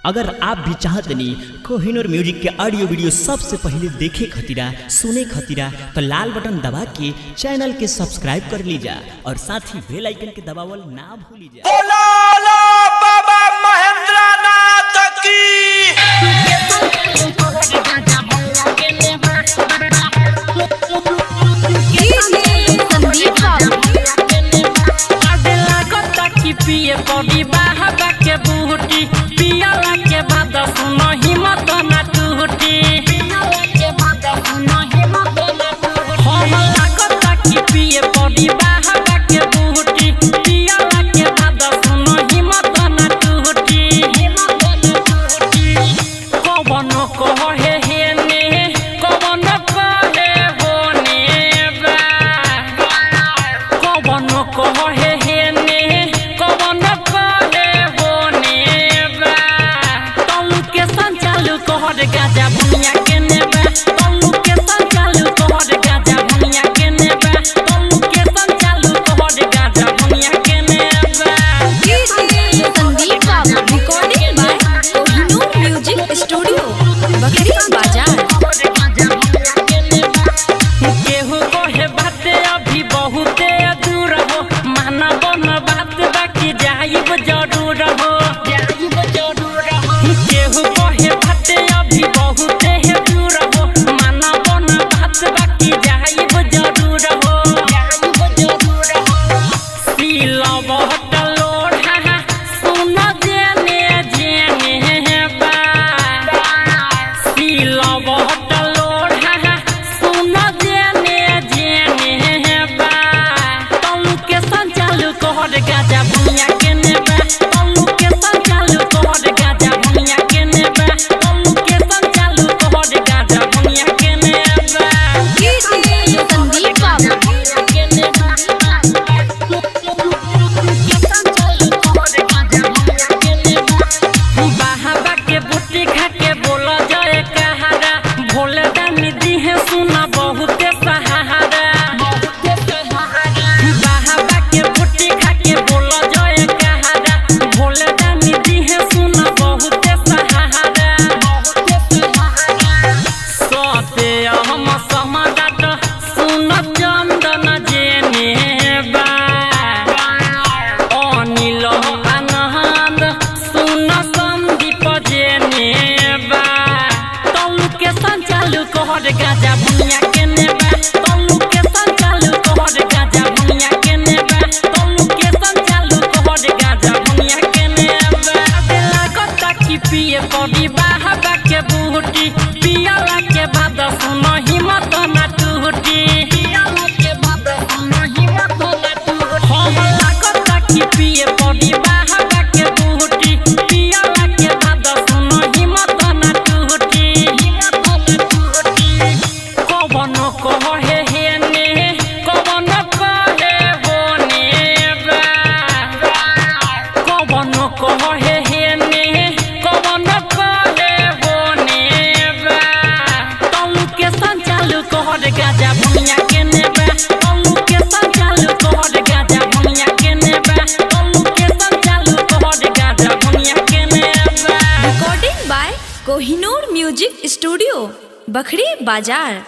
अगर आप भी चाहते नहीं कोहिनूर म्यूजिक के ऑडियो वीडियो सबसे पहले देखे खतीरा सुने खतीरा तो लाल बटन दबा के चैनल के सब्सक्राइब कर लीजा और साथ ही बेल आइकन के दबावल ना भूलिजा। बाबा महेंद्रनाथ की पिए पड़ी बाहबा के बूटी पियाला के बाद सुनो हिम्मत ना टूटी हम लागता कि पिए पड़ी बाहबा के बूटी पियाला के बाद सुनो हिम्मत ना टूटी कवन कहे हे ने कवन कहे हो ने बा कवन कहे हे ने कहर गाजा भुनिया के नेबा तल्लू के संचालू कहर गाजा भुनिया के नेबा तल्लू के संचालू कहर गाजा भुनिया के नेबा। संदीप बाबू recording by Kohinoor music studio Bakhri बाजार। केहू कहे बाते अभी बहुते दूर हो माना बन बात बाकी जाइब जरूर हो केहू कहे बाते अभी बहुते है दूर हो माना बन बात बाकी जाइब जरूर हो सीला बहुत लोढ़ा सुन जेने जेने बा सीला बहुत लोढ़ा सुन जेने जेने बा तल्लू के संचालू कहर गाजा भुनिया के नेबा तल्लू के संचालू कहर गाजा भुनिया के नेबा तल्लू के संचालू कहर गाजा भुनिया के नेबा। संदीप बाबू बाहबा के बुट्टी खा के बोला जाए कहारा भोले दानी दी है सुना बहुते सहारा बाहबा के बुट्टी खा के बोला जाए कहारा भोले दानी दी है सुना बहुते सहारा सोते हम समादात सुन चंदन जेने बा अनिल आनंद सुन संदीप जेने बा तल्लू के संचालू कहर गाजा भुनिया के नेबा तल्लू के संचालू कहर गाजा भुनिया के नेबा तल्लू के संचालू कहर गाजा भुनिया के नेबा। लागता कि पिए पड़ी बाहबा के बूटी पियाला के बाद सुनो हिम्मत ना टूटी हम लागता कि पिए पड़ी बाहबा के बूटी पियाला के बाद सुनो हिम्मत ना टूटी कवन कहे हे ने कवन कहे हो ने बा कवन कहे हे ने कवन कहे हो ने बा तल्लू के संचालू कहर गाजा भुनिया के नेबा तल्लू के संचालू कहर गाजा भुनिया के नेबा तल्लू के संचालू कहर गाजा भुनिया के नेबा। Recording by Kohinoor music studio Bakhri बाजार।